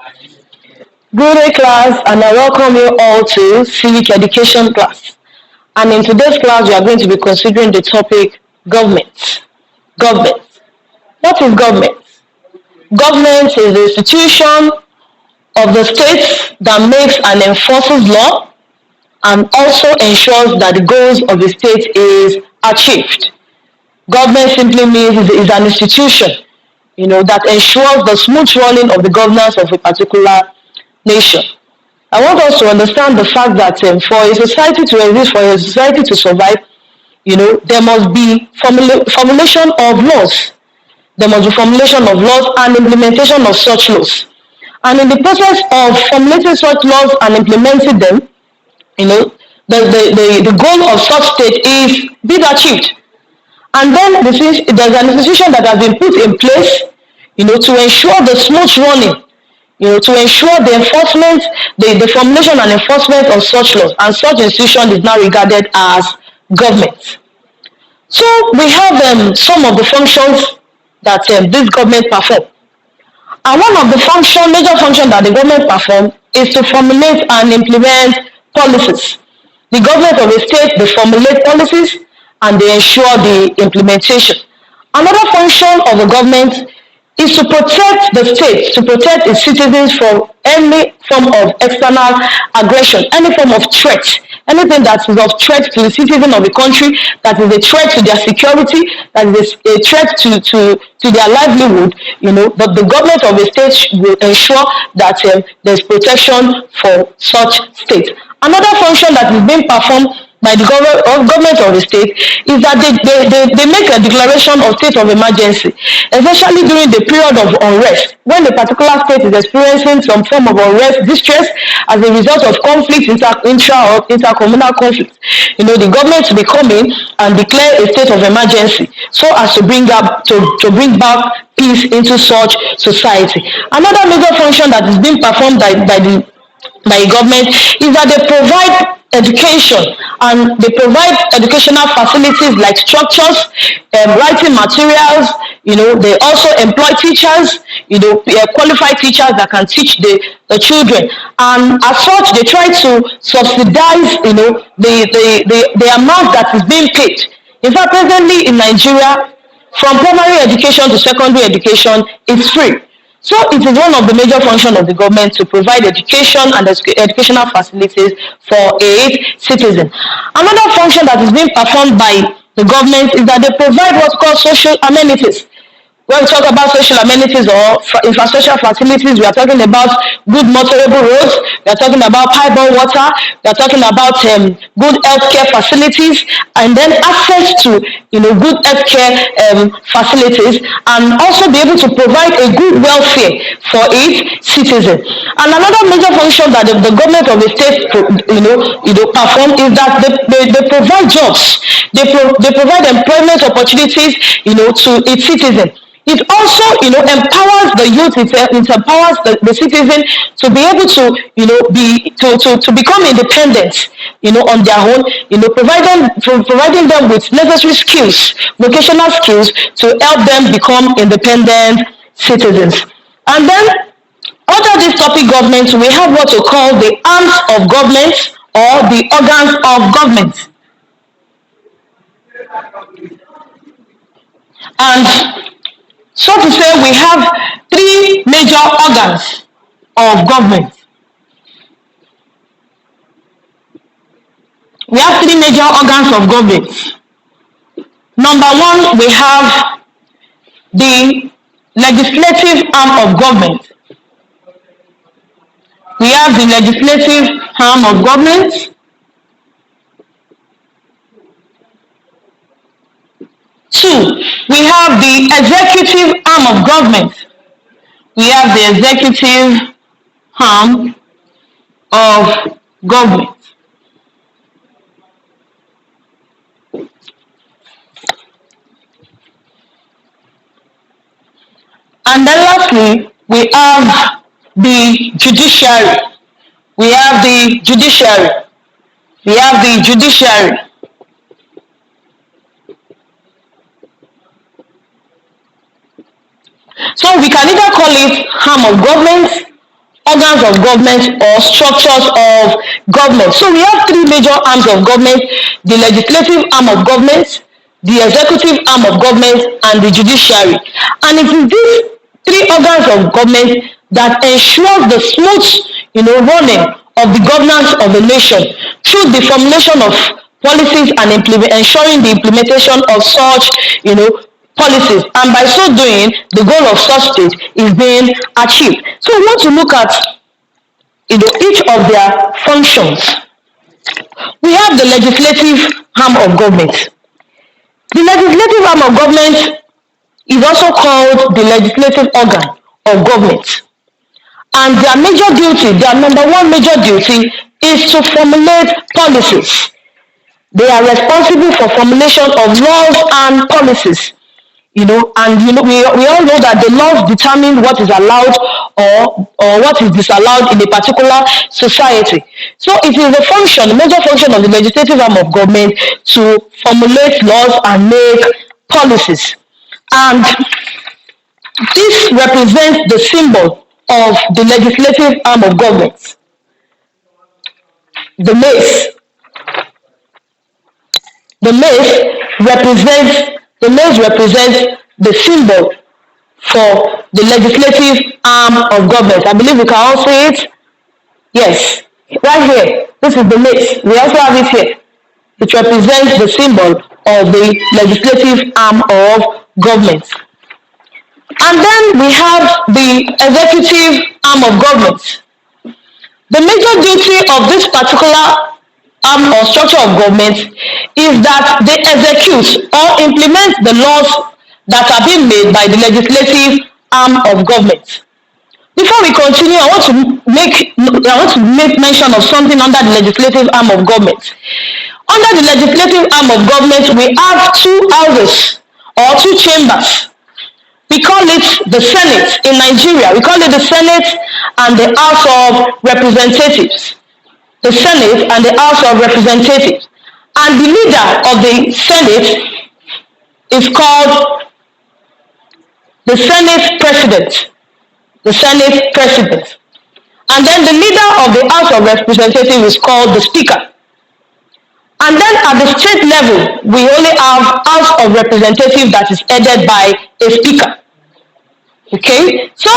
Good day, class, and I welcome you all to Civic Education class. And in today's class, we are going to be considering the topic government. Government. What is government? Government is the institution of the state that makes and enforces law and also ensures that the goals of the state is achieved. Government simply means is an institution, that ensures the smooth running of the governance of a particular nation. I want us to understand the fact that for a society to exist, for a society to survive, there must be formulation of laws. There must be formulation of laws and implementation of such laws. And in the process of formulating such laws and implementing them, the goal of such state is being achieved. And then there's an institution that has been put in place, to ensure the smooth running, to ensure the enforcement, the formulation and enforcement of such laws, and such institution is now regarded as government. So we have some of the functions that this government perform. And one of the major functions that the government perform is to formulate and implement policies. The government of a state, they formulate policies and they ensure the implementation. Another function of the government is to protect the state, to protect its citizens from any form of external aggression, any form of threat, anything that is of threat to the citizen of the country, that is a threat to their security, that is a threat to their livelihood. But the government of a state will ensure that there's protection for such state. Another function that is being performed by the government of the state is that they make a declaration of state of emergency, especially during the period of unrest, when a particular state is experiencing some form of unrest, distress as a result of conflict, intra or intercommunal conflict. The government will come in and declare a state of emergency so as to bring back peace into such society. Another major function that is being performed by government is that they provide education, and they provide educational facilities like structures, writing materials. They also employ teachers, qualified teachers that can teach the children, and as such they try to subsidize the amount that is being paid. In fact, presently in Nigeria, from primary education to secondary education, it's free. So it is one of the major functions of the government to provide education and educational facilities for a citizen. Another function that is being performed by the government is that they provide what's called social amenities. When we talk about social amenities or infrastructure facilities, we are talking about good motorable roads, we are talking about pipe-borne water, we are talking about good healthcare facilities, and then access to good healthcare facilities, and also be able to provide a good welfare for its citizens. And another major function that the government of the state perform is that they provide jobs, they provide employment opportunities to its citizens. It also, empowers the youth. It empowers the citizen to be able to, to become independent, on their own. Providing them with necessary skills, vocational skills, to help them become independent citizens. And then, under this topic, government, we have what we call the arms of government or the organs of government. And so to say, we have three major organs of government. We have three major organs of government. Number one, we have the legislative arm of government. We have the legislative arm of government. Two, we have the executive arm of government. We have the executive arm of government. And then lastly, we have the judiciary. We have the judiciary. We have the judiciary. So we can either call it arm of government organs of government or structures of government. So we have three major arms of government: the legislative arm of government, the executive arm of government, and the judiciary. And it is these three organs of government that ensures the smooth, running of the governance of a nation through the formulation of policies and ensuring the implementation of such, policies. And by so doing, the goal of such state is being achieved. So we want to look at, each of their functions. We have the legislative arm of government. The legislative arm of government is also called the legislative organ of government. And their major duty, their number one major duty, is to formulate policies. They are responsible for formulation of laws and policies. We all know that the laws determine what is allowed or what is disallowed in a particular society. So it is the major function of the legislative arm of government to formulate laws and make policies. And this represents the symbol of the legislative arm of government. The mace. The mace represents the symbol for the legislative arm of government. I believe we can all see it. Yes, right here. This is the mace. We also have it here. It represents the symbol of the legislative arm of government. And then we have the executive arm of government. The major duty of this particular arm or structure of government is that they execute or implement the laws that are being made by the legislative arm of government. Before we continue, I want to make mention of something under the legislative arm of government. Under the legislative arm of government, we have two houses or two chambers. We call it the Senate in Nigeria. We call it the Senate and the House of Representatives. The Senate and the House of Representatives. And the leader of the Senate is called the Senate President. The Senate President. And then the leader of the House of Representatives is called the Speaker. And then at the state level, we only have House of Representatives that is headed by a Speaker. Okay? So,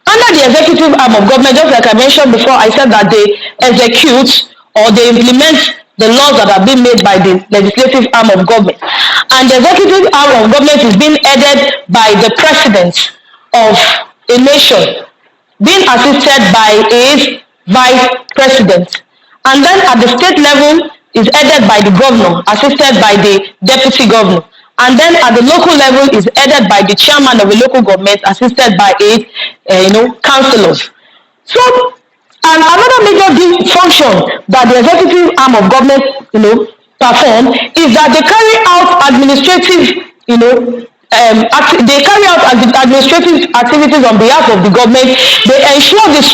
under the executive arm of government, just like I mentioned before, I said that they execute or they implement the laws that are being made by the legislative arm of government. And the executive arm of government is being headed by the president of a nation, being assisted by his vice president. And then at the state level is headed by the governor, assisted by the deputy governor. And then at the local level is headed by the chairman of a local government, assisted by his, councillors. So, and another major function that the executive arm of government, perform is that they carry out administrative, they carry out administrative activities on behalf of the government. They ensure the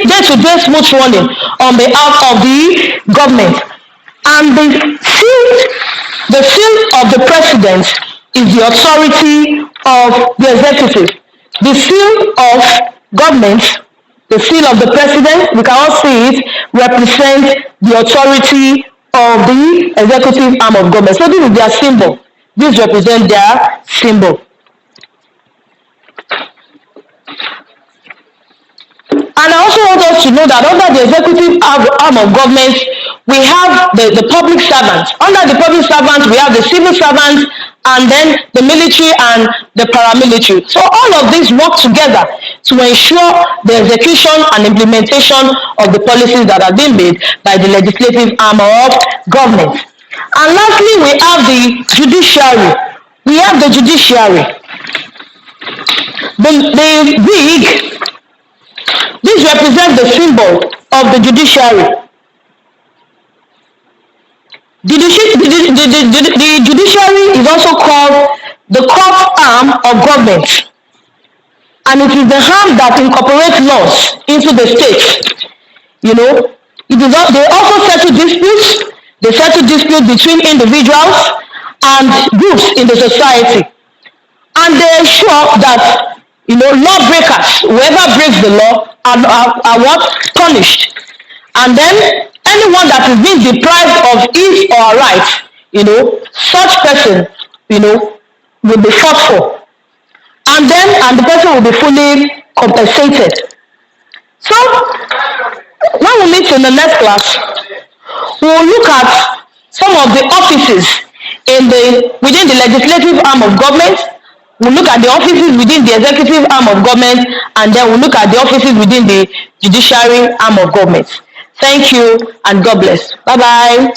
day-to-day smooth running on behalf of the government. And the seal of the president is the authority of the executive. The seal of government, the seal of the president, we can all see it, represents the authority of the executive arm of government. So this is their symbol. This represents their symbol. And I also want us to know that under the executive arm of government, we have the public servants. Under the public servants, we have the civil servants, and then the military and the paramilitary. So all of these work together to ensure the execution and implementation of the policies that are being made by the legislative arm of government. And lastly, we have the judiciary. We have the judiciary. This represents the symbol of the judiciary. The judiciary is also called the court arm of government, and it is the arm that incorporates laws into the state. They also settle disputes. They settle disputes between individuals and groups in the society, and they ensure that lawbreakers, whoever breaks the law are what? Punished. And then anyone that is being deprived of his or her rights, such person, will be fought for. And the person will be fully compensated. So when we meet in the next class, we will look at some of the offices within the legislative arm of government. We'll look at the offices within the executive arm of government, and then we'll look at the offices within the judiciary arm of government. Thank you and God bless. Bye bye.